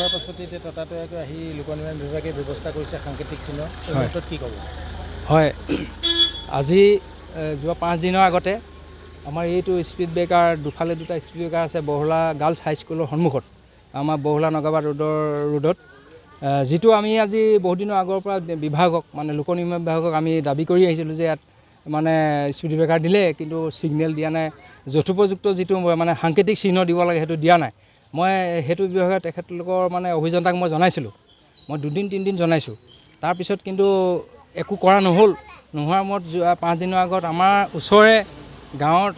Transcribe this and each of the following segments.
হোৱাৰ পাছতে এতিয়া ততাতৈয়াকৈ আহি লোক নিৰ্মাণ বিভাগে ব্যৱস্থা কৰিছে সাংকেতিক চিহ্ন ক্ষেত্ৰত কি ক'ব? হয়, আজি যোৱা 5 দিনৰ আগতে আমাৰ এইটো স্পীড ব্ৰেকাৰ দুফালে দুটা স্পীড ব্ৰেকাৰ আছে বহলা গাৰ্লছ হাইস্কুলৰ সন্মুখত আমাৰ বহলা নগাবাদ ৰোডত যিটো আমি আজি বহুত দিনৰ আগৰ পৰা বিভাগক মানে লোক নিৰ্মাণ বিভাগক আমি দাবী কৰি আহিছিলোঁ যে ইয়াত মানে স্পীড ব্ৰেকাৰ দিলে কিন্তু ছিগনেল দিয়া নাই, যথোপযুক্ত যিটো মানে সাংকেতিক চিহ্ন দিব লাগে সেইটো দিয়া নাই। মই সেইটো বিভাগে তেখেতলোকৰ মানে অভিযন্তাক মই জনাইছিলোঁ, মই 2-3 দিন জনাইছোঁ। তাৰপিছত কিন্তু একো কৰা নহ'ল। নোহোৱাৰ মূৰত যোৱা 5 দিনৰ আগত আমাৰ ওচৰৰে গাঁৱত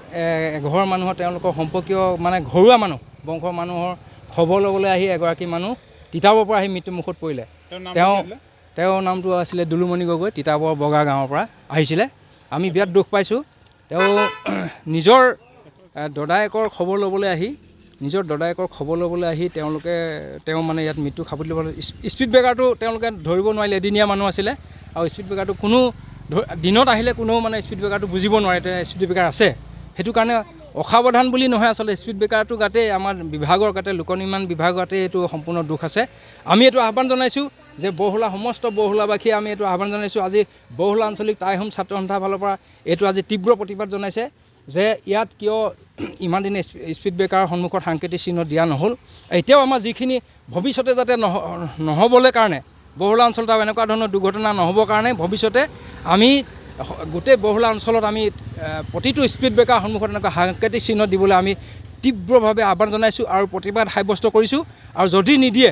এঘৰ মানুহৰ তেওঁলোকৰ সম্পৰ্কীয় মানে ঘৰুৱা মানুহ বংশৰ মানুহৰ খবৰ ল'বলৈ আহি এগৰাকী মানুহ তিতাবৰ পৰা আহি মৃত্যুমুখত পৰিলে। তেওঁৰ নামটো আছিলে দুলুমণি গগৈ, তিতাবৰ বগা গাঁৱৰ পৰা আহিছিলে। আমি বিৰাট দুখ পাইছোঁ। তেওঁ নিজৰ দদায়েকৰ খবৰ ল'বলৈ আহি তেওঁ মানে ইয়াত মৃত্যু খাবলি ল'বলৈ স্পীড ব্ৰেকাৰটো তেওঁলোকে ধৰিব নোৱাৰিলে, এদিনীয়া মানুহ আছিলে আৰু স্পীড ব্ৰেকাৰটো কোনো দিনত আহিলে কোনেও মানে স্পীড ব্ৰেকাৰটো বুজিব নোৱাৰে স্পীড ব্ৰেকাৰ আছে। সেইটো কাৰণে অসাৱধান বুলি নহয়, আচলতে স্পীড ব্ৰেকাৰটো গাতে আমাৰ বিভাগৰ গাতে লোক নিৰ্মাণ বিভাগৰ গাতে এইটো সম্পূৰ্ণ দুখ আছে। আমি এইটো আহ্বান জনাইছোঁ যে সমস্ত বহলাবাসীয়ে আমি এইটো আহ্বান জনাইছোঁ। আজি বহলা আঞ্চলিক টাই হোম ছাত্ৰ সন্থাৰ ফালৰ পৰা এইটো আজি তীব্ৰ প্ৰতিবাদ জনাইছে যে ইয়াত কিয় ইমান দিনে স্পীড ব্ৰেকাৰৰ সন্মুখত সাংকেতিক চিহ্ন দিয়া নহ'ল। এতিয়াও আমাৰ যিখিনি ভৱিষ্যতে যাতে নহ'বলৈ কাৰণে বহলা অঞ্চলত আৰু এনেকুৱা ধৰণৰ দুৰ্ঘটনা নহ'বৰ কাৰণে ভৱিষ্যতে আমি গোটেই বহলা অঞ্চলত আমি প্ৰতিটো স্পীড ব্ৰেকাৰ সন্মুখত এনেকুৱা সাংকেতিক চিহ্ন দিবলৈ আমি তীব্ৰভাৱে আহ্বান জনাইছোঁ আৰু প্ৰতিবাদ সাব্যস্ত কৰিছোঁ। আৰু যদি নিদিয়ে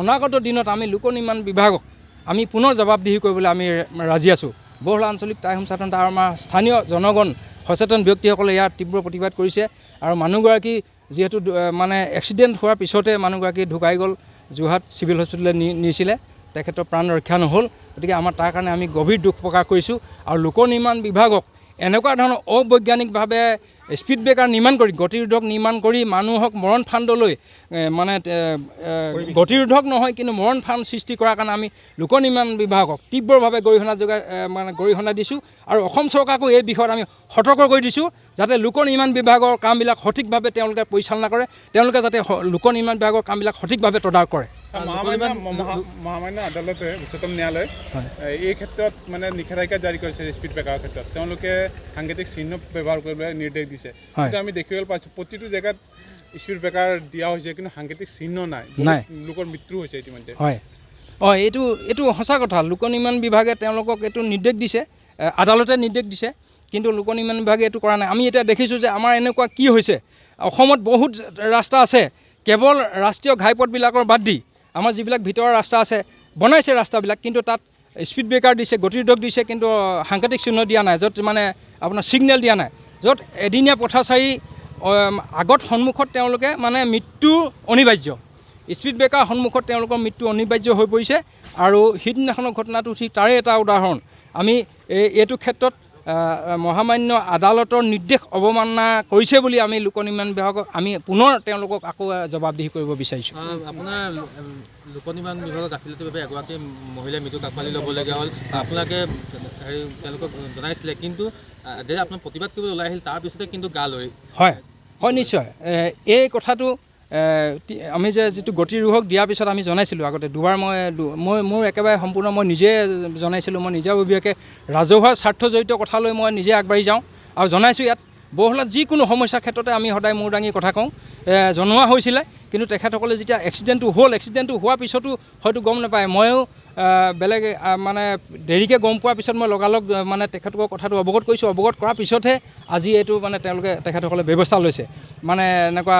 অনাগত দিনত আমি লোক নিৰ্মাণ বিভাগক আমি পুনৰ জবাবদিহি কৰিবলৈ আমি ৰাজি আছোঁ। বহলা আঞ্চলিক টাই হোম ছাত্ৰ সন্থা আৰু আমাৰ স্থানীয় জনগণ সচেতন ব্যক্তিসকলে ইয়াৰ তীব্ৰ প্ৰতিবাদ কৰিছে। আৰু মানুহগৰাকী যিহেতু মানে এক্সিডেণ্ট হোৱাৰ পিছতে মানুহগৰাকী ঢুকাই গ'ল, যোৰহাট চিভিল হস্পিটেললৈ নিছিলে, তেখেতৰ প্ৰাণ ৰক্ষা নহ'ল। গতিকে আমাৰ তাৰ কাৰণে আমি গভীৰ দুখ প্ৰকাশ কৰিছোঁ। আৰু লোক নিৰ্মাণ বিভাগক এনেকুৱা ধৰণৰ অবৈজ্ঞানিকভাৱে স্পীড ব্ৰেকাৰ নিৰ্মাণ কৰি গতিৰোধক নিৰ্মাণ কৰি মানুহক মৰণ ফান্দলৈ মানে গতিৰোধক নহয় কিন্তু মৰণ ফান্দ সৃষ্টি কৰাৰ কাৰণে আমি লোক নিৰ্মাণ বিভাগক তীব্ৰভাৱে গৰিহণা দিছোঁ। আৰু অসম চৰকাৰকো এই বিষয়ত আমি সতৰ্ক কৰি দিছোঁ যাতে লোক নিৰ্মাণ বিভাগৰ কামবিলাক সঠিকভাৱে তেওঁলোকে পৰিচালনা কৰে, তেওঁলোকে যাতে লোক নিৰ্মাণ বিভাগৰ কামবিলাক সঠিকভাৱে তদাৰক কৰে। মহামান্য আদালতে উচ্চতম ন্যায়ালয়ে এই ক্ষেত্ৰত মানে নিষেধাজ্ঞা জাৰি কৰিছে স্পীড ব্ৰেকাৰৰ ক্ষেত্ৰত, তেওঁলোকে সাংকেতিক চিহ্ন ব্যৱহাৰ কৰিবলৈ নিৰ্দেশ দিছে। কিন্তু আমি দেখিবলৈ পাইছোঁ প্ৰতিটো জেগাত স্পীড ব্ৰেকাৰ দিয়া হৈছে কিন্তু সাংকেতিক চিহ্ন নাই, লোকৰ মৃত্যু হৈছে ইতিমধ্যে। হয়, এইটো সঁচা কথা। লোক নিৰ্মাণ বিভাগে তেওঁলোকক এইটো নিৰ্দেশ দিছে, আদালতে নিৰ্দেশ দিছে, কিন্তু লোক নিৰ্মাণ বিভাগে এইটো কৰা নাই। আমি এতিয়া দেখিছোঁ যে আমাৰ এনেকুৱা কি হৈছে, অসমত বহুত ৰাস্তা আছে, কেৱল ৰাষ্ট্ৰীয় ঘাইপথবিলাকৰ বাদ দি আমাৰ যিবিলাক ভিতৰৰ ৰাস্তা আছে বনাইছে ৰাস্তাবিলাক, কিন্তু তাত স্পীড ব্ৰেকাৰ দিছে, গতিৰোধক দিছে, কিন্তু সাংকেতিক চিহ্ন দিয়া নাই, য'ত মানে আপোনাৰ ছিগনেল দিয়া নাই, য'ত এদিনীয়া পথাচাৰী আগত সন্মুখত তেওঁলোকে মানে মৃত্যু অনিবাৰ্য, স্পীড ব্ৰেকাৰ সন্মুখত তেওঁলোকৰ মৃত্যু অনিবাৰ্য হৈ পৰিছে। আৰু সিদিনাখনৰ ঘটনাটো ঠিক তাৰে এটা উদাহৰণ। আমি এইটো ক্ষেত্ৰত মহামান্য আদালতৰ নিৰ্দেশ অৱমাননা কৰিছে বুলি আমি লোক নিৰ্মাণ বিভাগক আমি পুনৰ তেওঁলোকক আকৌ জবাবদিহি কৰিব বিচাৰিছোঁ। আপোনাৰ লোক নিৰ্মাণ বিভাগৰ গাফিলতিৰ বাবে এগৰাকী মহিলাই মৃত্যু কাকপালি ল'বলগীয়া হ'ল, আপোনালোকে তেওঁলোকক জনাইছিলে, কিন্তু যে আপোনাৰ প্ৰতিবাদ কৰিবলৈ ওলাই আহিল তাৰপিছতে কিন্তু গা লৰি। হয়, নিশ্চয়। এই কথাটো আমি যে যিটো গতিৰোধক দিয়াৰ পিছত আমি জনাইছিলোঁ আগতে দুবাৰ, মোৰ একেবাৰে সম্পূৰ্ণ মই নিজে জনাইছিলোঁ, মই নিজাববীয়াকৈ ৰাজহুৱা স্বাৰ্থ জড়িত কথালৈ মই নিজে আগবাঢ়ি যাওঁ আৰু জনাইছোঁ। ইয়াত বহলাত যিকোনো সমস্যাৰ ক্ষেত্ৰতে আমি সদায় মূৰ দাঙি কথা কওঁ, জনোৱা হৈছিলে। কিন্তু তেখেতসকলে যেতিয়া এক্সিডেণ্টটো হোৱাৰ পিছতো হয়তো গম নাপায়, ময়ো বেলেগ মানে দেৰিকৈ গম পোৱাৰ পিছত মই লগালগ মানে তেখেতলোকৰ কথাটো অৱগত কৰিছোঁ। অৱগত কৰাৰ পিছতহে আজি এইটো মানে তেখেতসকলে ব্যৱস্থা লৈছে। মানে এনেকুৱা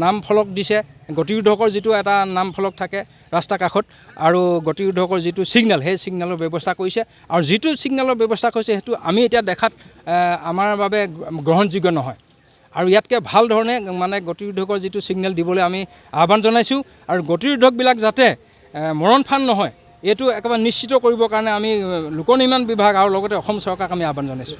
নাম ফলক দিছে, গতিৰোধকৰ যিটো এটা নাম ফলক থাকে ৰাস্তা কাষত, আৰু গতিৰোধকৰ যিটো ছিগনেল, সেই ছিগনেলৰ ব্যৱস্থা কৰিছে। আৰু যিটো ছিগনেলৰ ব্যৱস্থা কৰিছে সেইটো আমি এতিয়া দেখাত আমাৰ বাবে গ্ৰহণযোগ্য নহয়। আৰু ইয়াতকৈ ভাল ধৰণে মানে গতিৰোধকৰ যিটো ছিগনেল দিবলৈ আমি আহ্বান জনাইছোঁ। আৰু গতিৰোধকবিলাক যাতে মৰণ ফান্দ নহয়, এইটো একেবাৰে নিশ্চিত কৰিবৰ কাৰণে আমি লোক নিৰ্মাণ বিভাগ আৰু লগতে অসম চৰকাৰক আমি আহ্বান জনাইছোঁ।